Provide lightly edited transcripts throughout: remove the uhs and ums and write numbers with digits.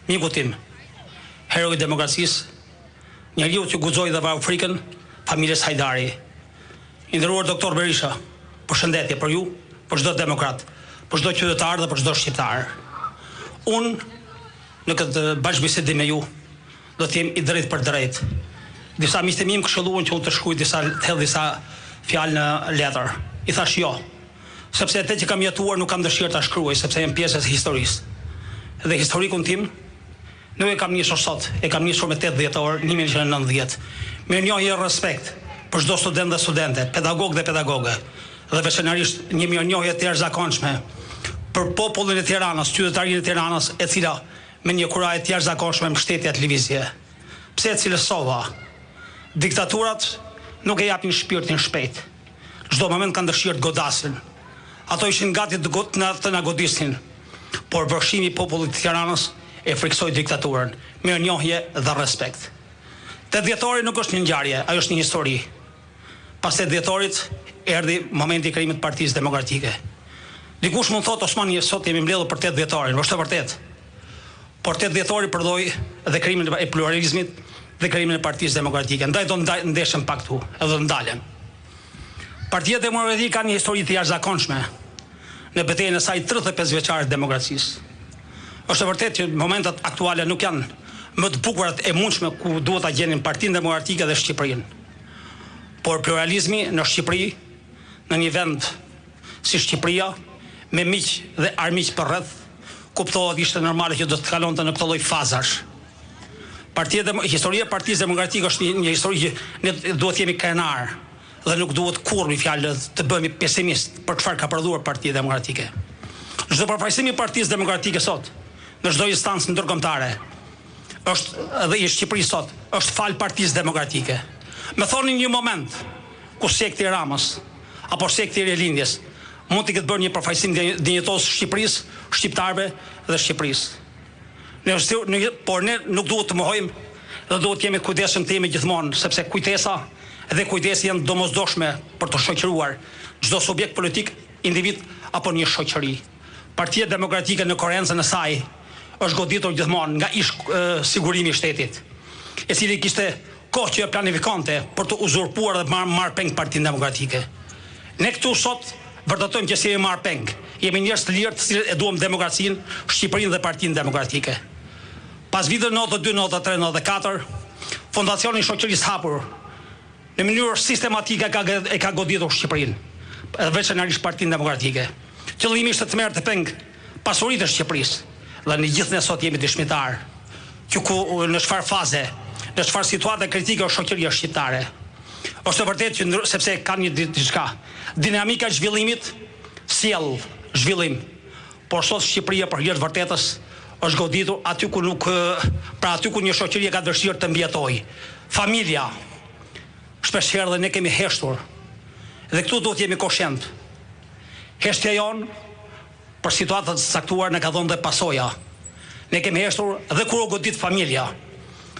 miku tim, heroi i demokracisë, njeriu që guxoi dhe varri frikën familjes Hajdari. I nderuar doktor Berisha, përshëndetje për ju, për çdo demokrat, për çdo qytetar dhe për çdo shqiptar. Unë në këtë bashkëbisedë me ju do të jem i drejtë për drejtë. Disa miqtë mi më këshilluan që unë të shkruaj disa fjalë në letër. I thash jo, sepse atë që kam jetuar nuk kam dëshirë ta shkruaj, sepse jam pjesë e historisë. Dhe historikun tim nuk e kam nisur sot, e kam nisur me 8 dhjetor 1990. Mirënjohje e respekt për çdo student dhe studente, pedagog dhe pedagoge, dhe veçanërisht një mirënjohje të jashtëzakonshme për popullin e Tiranës, qytetarinë e Tiranës, e cila me një kurajë të jashtëzakonshme mbështetje televizie. Pse e cilësova? Diktaturat nuk e japin shpirtin shpejt. Çdo moment kanë dëshirë të godasin. Ato ishin gati të na godisnin, por vërshimi i popullit të Tiranës e friksoi diktaturën. Mirënjohje dhe respekt. 8 dhjetori nuk është një ngjarje, ajo është një histori. Pas 8 dhjetorit erdhi momenti i krijimit të Partisë Demokratike. Dikush mund thotë Osmani sot jemi mbledhur për 8 dhjetorin, është e vërtetë. Por 8 dhjetori përdoi dhe krijimin e pluralizmit dhe krijimin e Partisë Demokratike. Ndaj do ndeshem pak këtu, edhe do ndalem. Partia Demokratike ka një histori të jashtëzakonshme në betejën e saj 35 vjeçare të demokracisë. Është e vërtetë që momentet aktuale nuk janë më të bukurat e mundshme ku duhet ta gjenin Partinë Demokratike dhe Shqipërinë. Por pluralizmi në Shqipëri, në një vend si Shqipëria, me miq dhe armiq përreth, kuptohet ishte normale që do të kalonte në këtë lloj fazash. Historia e Partisë Demokratike është një histori që ne duhet jemi krenar dhe nuk duhet kurrë me fjalë të bëhemi pesimist për çfarë ka prodhuar Partia Demokratike. Çdo përfaqësim i Partisë Demokratike sot në çdo instancë ndërkombëtare është edhe i Shqipërisë sot është fal Partisë Demokratike. Më thoni një moment ku sekti i Ramës apo sekti i Rilindjes mund të ketë bërë një përfaqësim dinjitos Shqipërisë, shqiptarëve dhe Shqipërisë. Por ne nuk duhet të mohojmë dhe duhet të jemi kujdesshëm të jemi gjithmonë, sepse kujtesa dhe kujdesi janë domosdoshme për të shoqëruar çdo subjekt politik, individ apo një shoqëri. Partia Demokratike në koherencën e saj është goditur gjithmonë nga ish sigurimi i shtetit, e cili kishte kohë që e planifikonte për të uzurpuar dhe marrë peng Partinë Demokratike. Ne këtu sot vërtetojmë që si e marrë peng. Jemi njerëz të lirë të cilët e duam demokracinë, Shqipërinë dhe Partinë Demokratike. Pas viteve 92, 93, 94, Fondacioni i Shoqërisë Hapur në mënyrë sistematike e ka goditur Shqipërinë, veçanërisht Partinë Demokratike. Qëllimi ishte të merrte peng pasuritë e Shqipërisë. Dhe në gjithë ne sot jemi dëshmitar që në çfarë faze, në çfarë situate kritike është shoqëria shqiptare. Është e vërtetë që sepse ka një diçka, dinamika e zhvillimit sjell zhvillim. Por sot Shqipëria për hir të vërtetës është goditur aty ku aty ku një shoqëri ka dëshirë të mbijetojë. Familja. Shpeshherë dhe ne kemi heshtur. Dhe këtu duhet jemi koshient. Heshtja jonë për situatat saktuar në ka dhënë dhe pasoja. Ne kemi heshtur dhe kur u godit familja.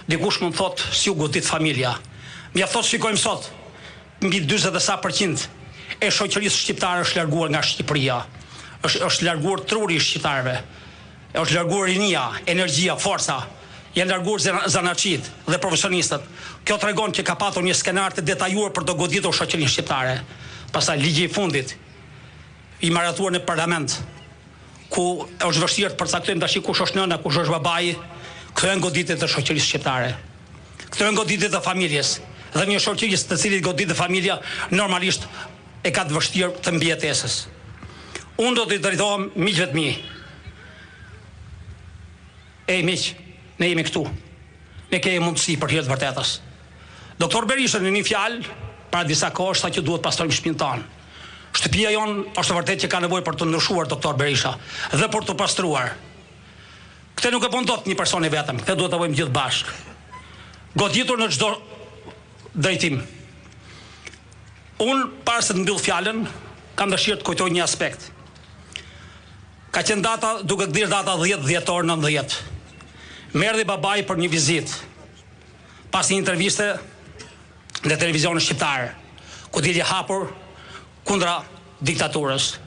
Dikush mund thotë si u godit familja. Mjafton shikojmë sot, mbi 40% e shoqërisë shqiptare është larguar nga Shqipëria. Është larguar truri i shqiptarëve. Është larguar rinia, energjia, forca. Janë larguar zanaçit dhe profesionistët. Kjo tregon që ka patur një skenar të detajuar për të goditur shoqërinë shqiptare. Pastaj ligji i fundit i maratuar në parlament, ku është vështirë të përcaktojmë tash kush është nëna, kush është babai, këto janë goditjet e shoqërisë shqiptare. Këto janë goditjet e familjes. Dhe një shoqëri të cilit goditet familja normalisht e ka të vështirë të mbijetesës. Unë do të drejtohem miqve të mi. Miq, ne jemi këtu. Ne kemi mundësi për hir të vërtetës. Doktor Berisha në një fjalë para disa kohësh tha që duhet pastrojmë shtëpinë tonë. Shtëpia jonë është vërtet që ka nevojë për të ndryshuar doktor Berisha dhe për të pastruar. Këtë nuk e bën dot një person i vetëm, këtë duhet ta bëjmë gjithë bashkë. Goditur në çdo drejtim. Unë para se të mbyll fjalën, kam dëshirë të kujtoj një aspekt. Ka qenë data, duke dhënë data 10 dhjetor 90. Më erdhi babai për një vizitë. Pas një interviste në televizionin shqiptar, ku dilje hapur kundra diktaturës.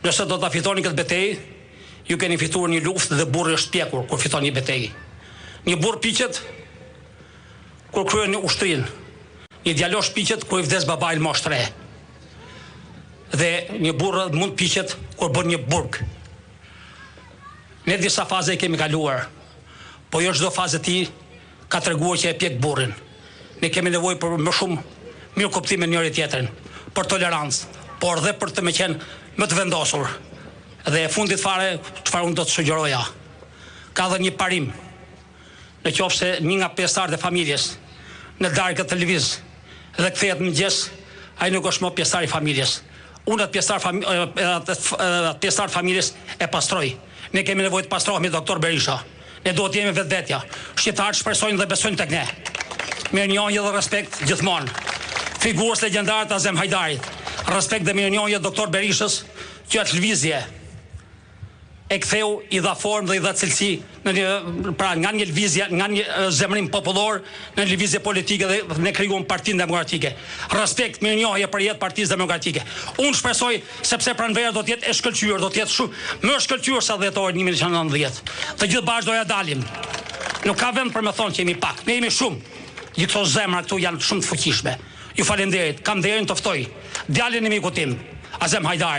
Nëse do ta fitoni këtë betejë, ju keni fituar një luftë dhe burri është pjekur kur fiton një betejë. Një burr piqet kur kryen një ushtrin. Një djalosh piqet kur i vdes babai në moshë 3. Dhe një burr mund piqet kur bën një burg. Ne disa faze i kemi kaluar, po jo çdo fazë ti ka treguar që e pjek burrin. Ne kemi nevojë për më shumë mirë kuptim me njëri tjetrin, për tolerancë, por dhe për të më qenë më të vendosur. Dhe e fundit fare, çfarë unë do të sugjeroja. Ka dhe një parim. Në qoftë se një nga pjesëtarët e familjes në darkë të televiz dhe kthehet mëngjes, ai nuk është më pjesëtar i familjes. Unë atë pjesëtar familjes e pastroj. Ne kemi nevojë të pastrohemi, doktor Berisha. Ne duhet të jemi vetvetja. Shqiptarët shpresojnë dhe besojnë tek ne. Mirënjohje dhe respekt gjithmonë. Figurës legjendare të Azem Hajdarit. Respekt dhe mirënjohje doktor Berishës, që atë lëvizje e ktheu, i dha formë dhe i dha cilësi nga një lëvizje, nga një zemrim popullor në lëvizje politike dhe ne krijuam Partinë Demokratike. Respekt, mirënjohje për jetë Partisë Demokratike. Unë shpresoj, sepse pranvera do të jetë e shkëlqyer, do të jetë shumë më shkëlqyer sa dhjetori 1990. Të gjithë bashkë do ja dalim. Nuk ka vend për me thonë që jemi pak, ne jemi shumë. Gjithë këto zemra këtu janë shumë të fuqishme. Ju falenderit, kam nderin të ftoj djalin e miku tim, Azem Hajdari.